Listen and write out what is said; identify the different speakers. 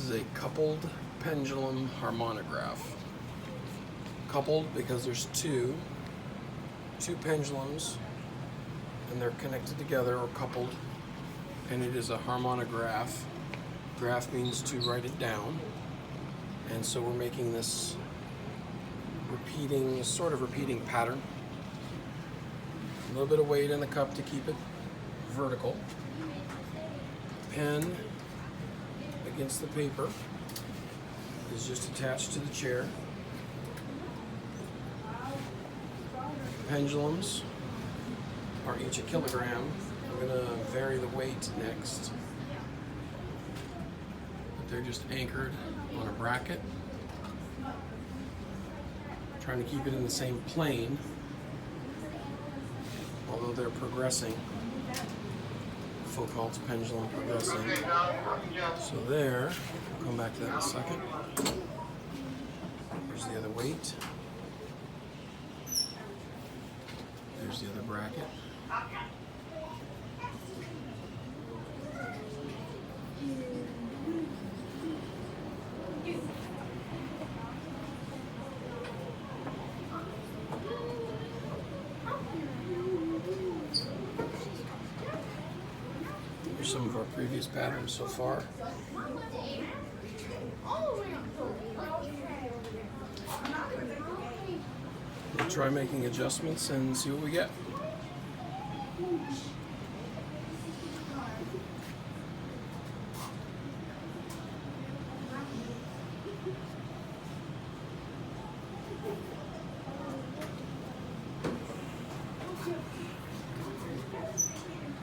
Speaker 1: is a coupled pendulum harmonograph. Coupled because there's two pendulums and they're connected together or coupled, and it is a harmonograph. Graph means to write it down, and so we're making this sort of repeating pattern. A little bit of weight in the cup to keep it vertical. Pen against the paper is just attached to the chair. Pendulums are each a kilogram. I'm going to vary the weight next. But they're just anchored on a bracket. Trying to keep it in the same plane, although they're progressing. Foucault's pendulum progressing. So there, we'll come back to that in a second. Here's the other weight. There's the other bracket. Here's some of our previous patterns so far. We'll try making adjustments and see what we get.